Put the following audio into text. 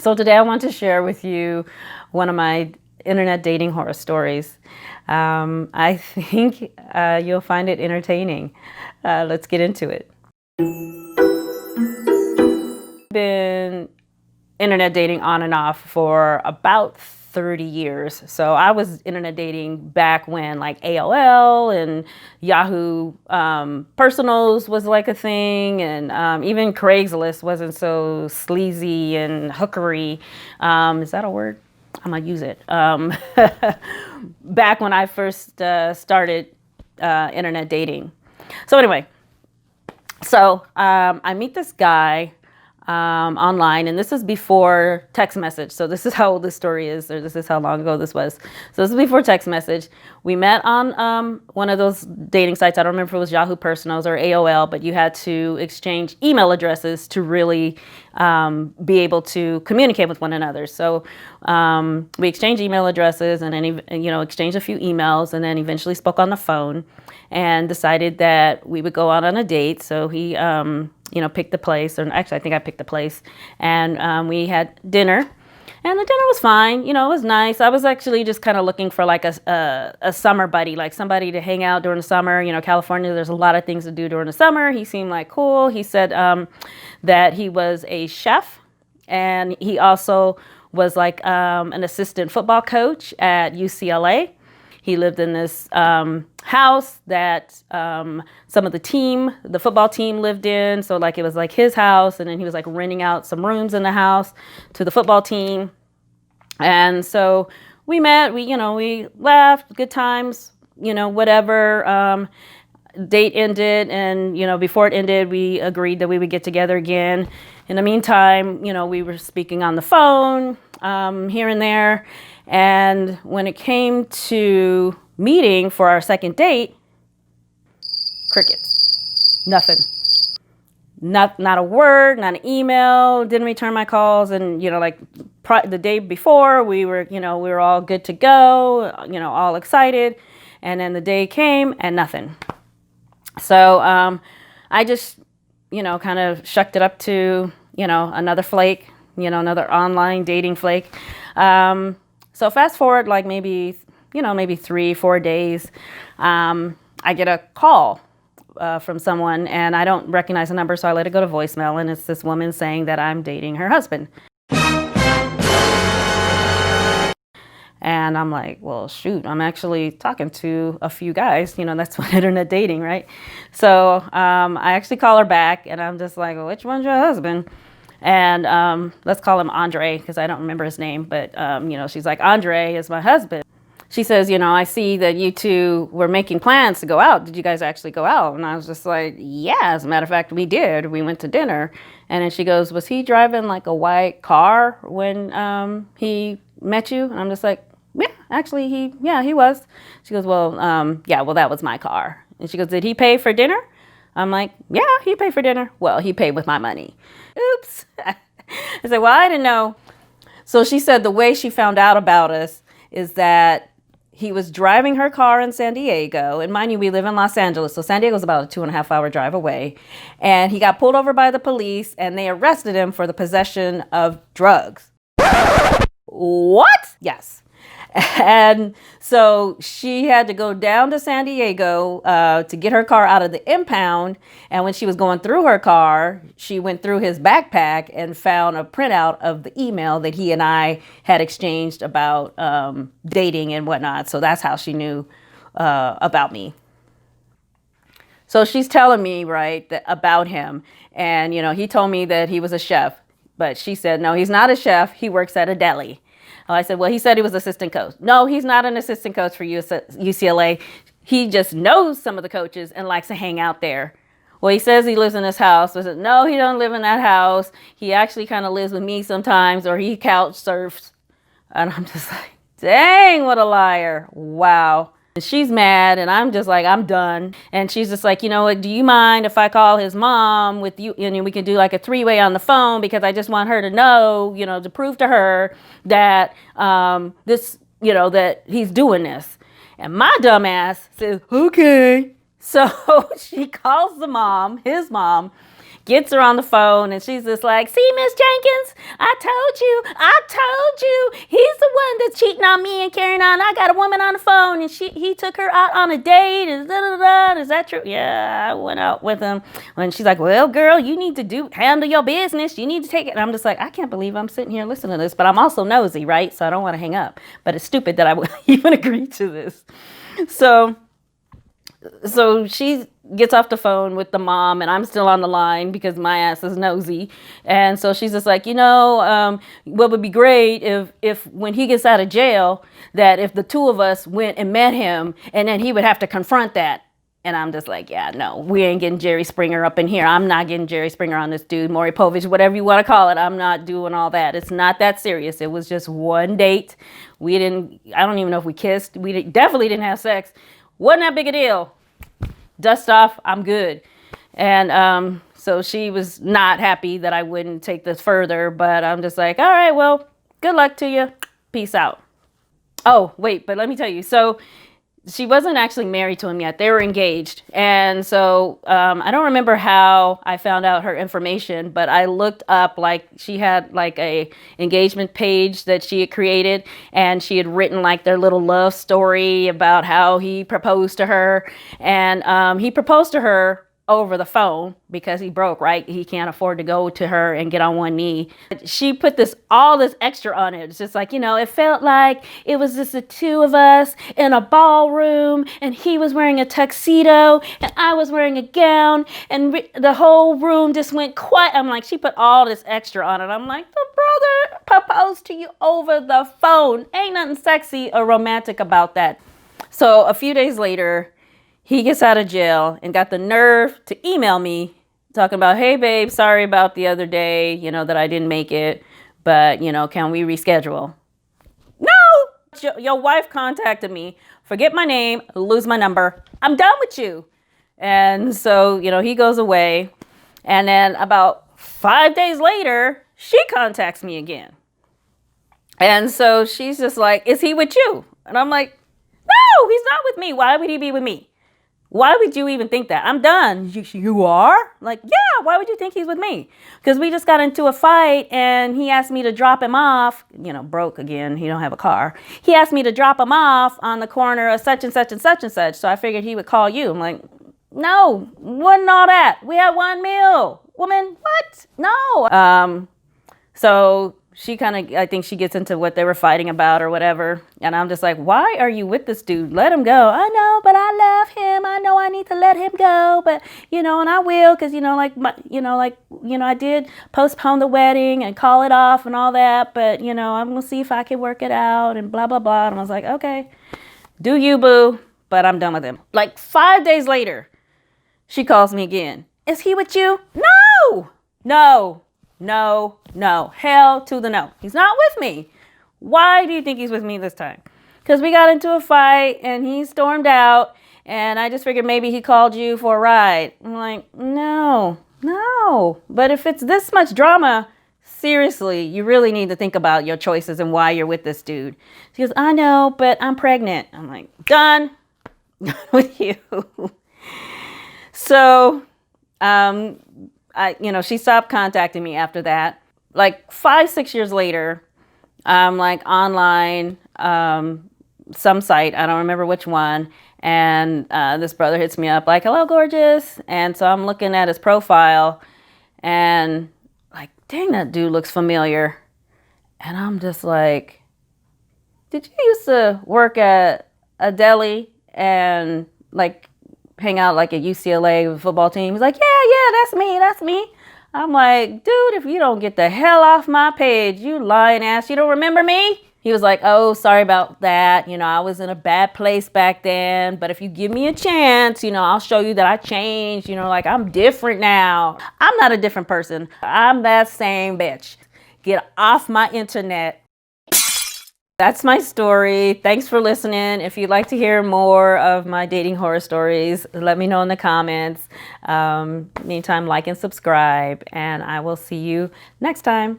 So today I want to share with you one of my internet dating horror stories. I think you'll find it entertaining. Let's get into it. Been internet dating on and off for about 30 years. So I was internet dating back when like AOL and Yahoo Personals was like a thing, and even Craigslist wasn't so sleazy and hookery. Is that a word? I'm gonna use it. Back when I first started internet dating. So anyway, I meet this guy online, and this is before text message. So this is how old this story is, or this is how long ago this was. So this is before text message. We met on one of those dating sites. I don't remember if it was Yahoo Personals or AOL, but you had to exchange email addresses to really be able to communicate with one another. So we exchanged email addresses, and then exchanged a few emails, and then eventually spoke on the phone and decided that we would go out on a date. So he picked the place, or actually I think I picked the place, and we had dinner, and the dinner was fine. It was nice. I was actually just kind of looking for like a summer buddy, like somebody to hang out during the summer. California, there's a lot of things to do during the summer. He seemed like cool. He said that he was a chef, and he also was like an assistant football coach at UCLA. He lived in this house that some of the football team lived in. So like it was like his house, and then he was like renting out some rooms in the house to the football team. And so we met, we laughed, good times, whatever. Date ended, and before it ended, we agreed that we would get together again. In the meantime, we were speaking on the phone here and there. And when it came to meeting for our second date, crickets, nothing, not a word, not an email, didn't return my calls. And, the day before we were all good to go, all excited. And then the day came and nothing. So I just, kind of shucked it up to, another flake, another online dating flake. So fast forward like maybe 3-4 days, I get a call from someone, and I don't recognize the number, so I let it go to voicemail, and it's this woman saying that I'm dating her husband. And I'm like, well, shoot, I'm actually talking to a few guys, that's what internet dating, right? So I actually call her back, and I'm just like, well, which one's your husband? And let's call him Andre, because I don't remember his name, but she's like, Andre is my husband. She says, I see that you two were making plans to go out. Did you guys actually go out? And I was just like, yeah, as a matter of fact, we did. We went to dinner. And then she goes, was he driving like a white car when he met you? And I'm just like, yeah, actually, he was. She goes, well, that was my car. And she goes, did he pay for dinner? I'm like, yeah, he paid for dinner. Well, he paid with my money. Oops. I said, well, I didn't know. So she said the way she found out about us is that he was driving her car in San Diego. And mind you, we live in Los Angeles. So San Diego's about a 2.5-hour drive away. And he got pulled over by the police, and they arrested him for the possession of drugs. What? Yes. And so she had to go down to San Diego to get her car out of the impound. And when she was going through her car, she went through his backpack and found a printout of the email that he and I had exchanged about dating and whatnot. So that's how she knew about me. So she's telling me, right, about him. And, he told me that he was a chef. But she said, no, he's not a chef. He works at a deli. I said, well, he said he was assistant coach. No, he's not an assistant coach for UCLA. He just knows some of the coaches and likes to hang out there. Well, he says he lives in this house. I said, no, he doesn't live in that house. He actually kind of lives with me sometimes, or he couch surfs. And I'm just like, dang, what a liar. Wow. And she's mad, and I'm just like, I'm done. And she's just like, you know what, do you mind if I call his mom with you? And we can do like a 3-way on the phone, because I just want her to know, to prove to her that that he's doing this. And my dumb ass says, okay. So she calls his mom, gets her on the phone, and she's just like, see, Miss Jenkins, I told you, he's the one that's cheating on me and carrying on. I got a woman on the phone, and he took her out on a date, and da-da-da. Is that true? Yeah, I went out with him. And she's like, well, girl, you need to handle your business. You need to take it. And I'm just like, I can't believe I'm sitting here listening to this, but I'm also nosy, right? So I don't want to hang up. But it's stupid that I would even agree to this. So she gets off the phone with the mom, and I'm still on the line because my ass is nosy. And so she's just like, what would be great if when he gets out of jail, that if the two of us went and met him, and then he would have to confront that. And I'm just like, yeah, no, we ain't getting Jerry Springer up in here. I'm not getting Jerry Springer on this dude, Maury Povich, whatever you want to call it. I'm not doing all that. It's not that serious. It was just one date. I don't even know if we kissed. We definitely didn't have sex. Wasn't that big a deal. Dust off, I'm good. And so she was not happy that I wouldn't take this further, but I'm just like, all right, well, good luck to you. Peace out. Oh, wait, but let me tell you. So she wasn't actually married to him yet. They were engaged. And so I don't remember how I found out her information, but I looked up, like, she had like a engagement page that she had created, and she had written like their little love story about how he proposed to her. And he proposed to her over the phone because he broke, right? He can't afford to go to her and get on one knee. She put all this extra on it. It's just like, it felt like it was just the two of us in a ballroom, and he was wearing a tuxedo and I was wearing a gown, and the whole room just went quiet. I'm like, she put all this extra on it. I'm like, the brother proposed to you over the phone. Ain't nothing sexy or romantic about that. So a few days later, he gets out of jail and got the nerve to email me talking about, hey, babe, sorry about the other day, that I didn't make it, but, can we reschedule? No, your wife contacted me. Forget my name, lose my number. I'm done with you. And so, he goes away. And then about 5 days later, she contacts me again. And so she's just like, is he with you? And I'm like, no, he's not with me. Why would he be with me? Why would you even think that? I'm done. You are? Like, yeah, why would you think he's with me? Because we just got into a fight, and he asked me to drop him off, broke again. He don't have a car. He asked me to drop him off on the corner of such and such and such and such. So I figured he would call you. I'm like, no, wasn't all that. We had one meal. Woman, what? No. So she I think she gets into what they were fighting about or whatever. And I'm just like, why are you with this dude? Let him go. I know, but I love him. I know I need to let him go, but, and I will, because, I did postpone the wedding and call it off and all that, but, I'm going to see if I can work it out and blah, blah, blah. And I was like, okay, do you, boo, but I'm done with him. Like 5 days later, she calls me again. Is he with you? No. Hell to the no. He's not with me. Why do you think he's with me this time? Because we got into a fight and he stormed out, and I just figured maybe he called you for a ride. I'm like, no. But if it's this much drama, seriously, you really need to think about your choices and why you're with this dude. She goes, I know, but I'm pregnant. I'm like, done with you. So, she stopped contacting me after that. Like 5-6 years later, I'm like online, some site, I don't remember which one. And this brother hits me up like, hello, gorgeous. And so I'm looking at his profile and like, dang, that dude looks familiar. And I'm just like, did you used to work at a deli and like hang out like at UCLA football team? He's like, yeah, that's me. I'm like, dude, if you don't get the hell off my page, you lying ass, you don't remember me? He was like, oh, sorry about that. I was in a bad place back then, but if you give me a chance, I'll show you that I changed, like I'm different now. I'm not a different person. I'm that same bitch. Get off my internet. That's my story. Thanks for listening. If you'd like to hear more of my dating horror stories, let me know in the comments. Meantime, like and subscribe, and I will see you next time.